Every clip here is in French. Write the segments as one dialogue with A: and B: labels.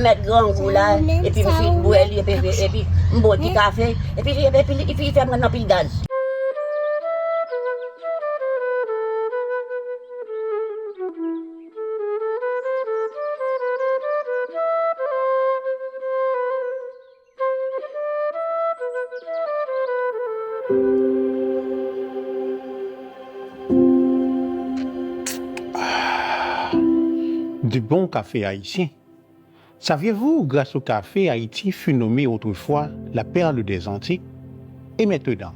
A: mettre grand goût là, et puis je suis boire, et puis un bon petit café, et puis il fait maintenant plus de gaz.
B: Du bon café haïtien. Saviez-vous, grâce au café, Haïti fut nommée autrefois la perle des Antilles? Et maintenant,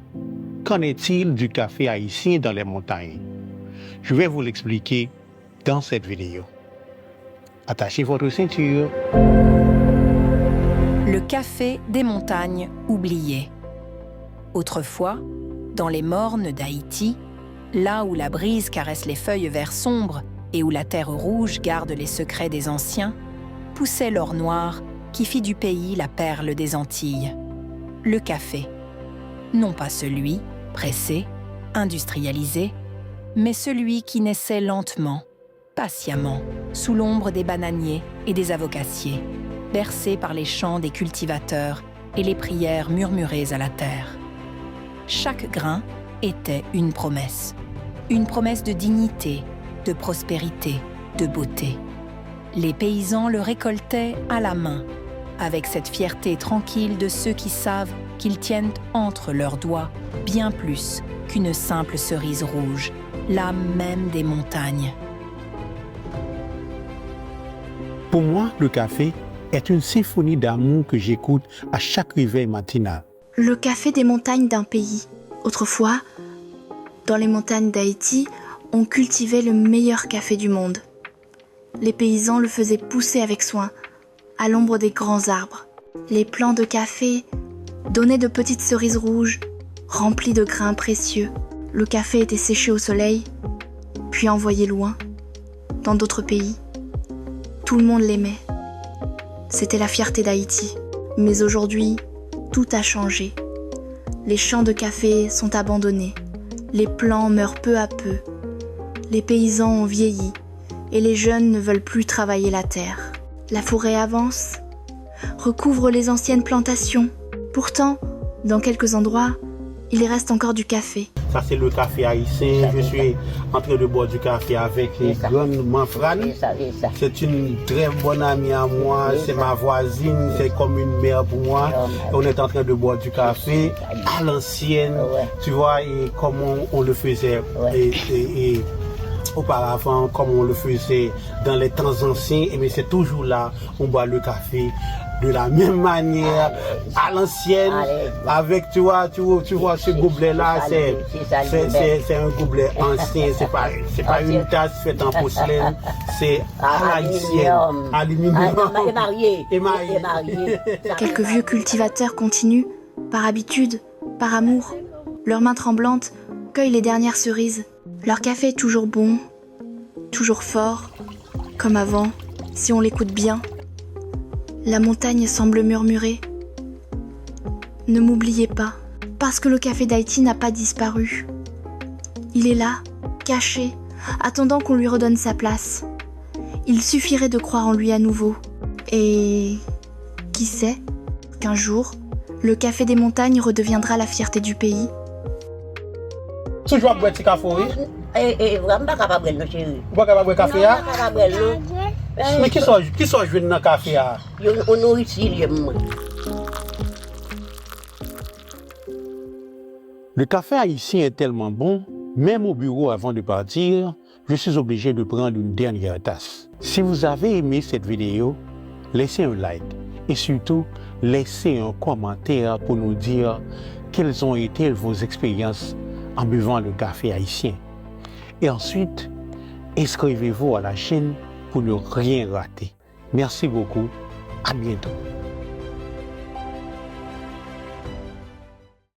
B: qu'en est-il du café haïtien dans les montagnes? Je vais vous l'expliquer dans cette vidéo. Attachez votre ceinture.
C: Le café des montagnes oublié. Autrefois, dans les mornes d'Haïti, là où la brise caresse les feuilles vert sombre et où la terre rouge garde les secrets des anciens, poussait l'or noir qui fit du pays la perle des Antilles. Le café. Non pas celui, pressé, industrialisé, mais celui qui naissait lentement, patiemment, sous l'ombre des bananiers et des avocaciers, bercé par les chants des cultivateurs et les prières murmurées à la terre. Chaque grain était une promesse de dignité, de prospérité, de beauté. Les paysans le récoltaient à la main, avec cette fierté tranquille de ceux qui savent qu'ils tiennent entre leurs doigts bien plus qu'une simple cerise rouge, l'âme même des montagnes.
B: Pour moi, le café est une symphonie d'amour que j'écoute à chaque réveil matinal.
D: Le café des montagnes d'un pays. Autrefois, dans les montagnes d'Haïti, on cultivait le meilleur café du monde. Les paysans le faisaient pousser avec soin, à l'ombre des grands arbres. Les plants de café donnaient de petites cerises rouges, remplies de grains précieux. Le café était séché au soleil, puis envoyé loin, dans d'autres pays. Tout le monde l'aimait. C'était la fierté d'Haïti. Mais aujourd'hui, tout a changé. Les champs de café sont abandonnés. Les plants meurent peu à peu. Les paysans ont vieilli et les jeunes ne veulent plus travailler la terre. La forêt avance, recouvre les anciennes plantations. Pourtant, dans quelques endroits, il reste encore du café.
B: Ça, c'est le café haïtien. Je suis en train de boire du café avec une grande Manfrane. C'est une très bonne amie à moi. C'est ma voisine. C'est comme une mère pour moi. On est en train de boire du café à l'ancienne. Tu vois, et comme on le faisait. Et auparavant, comme on le faisait dans les temps anciens. Et mais c'est toujours là, on boit le café de la même manière, à l'ancienne, avec, tu vois ce gobelet-là, c'est un gobelet ancien, c'est pas une tasse faite en porcelaine, c'est à l'haïtienne, aluminium, et marié.
D: Quelques vieux cultivateurs continuent, par habitude, par amour. Leurs mains tremblantes cueillent les dernières cerises. Leur café est toujours bon, toujours fort, comme avant, si on l'écoute bien. La montagne semble murmurer. Ne m'oubliez pas, parce que le café d'Haïti n'a pas disparu. Il est là, caché, attendant qu'on lui redonne sa place. Il suffirait de croire en lui à nouveau. Et qui sait qu'un jour, le café des montagnes redeviendra la fierté du pays.
B: Toujours boire du café, oui?
A: Vraiment pas capable de le chéri.
B: Pas capable de boire café, hein?
A: Pas capable de
B: Mais qui sont joués dans le café, hein?
A: On nourrit ici, j'aime.
B: Le café haïtien est tellement bon, même au bureau avant de partir, je suis obligé de prendre une dernière tasse. Si vous avez aimé cette vidéo, laissez un like et surtout laissez un commentaire pour nous dire quelles ont été vos expériences en buvant le café haïtien. Et ensuite, inscrivez-vous à la chaîne pour ne rien rater. Merci beaucoup. À bientôt.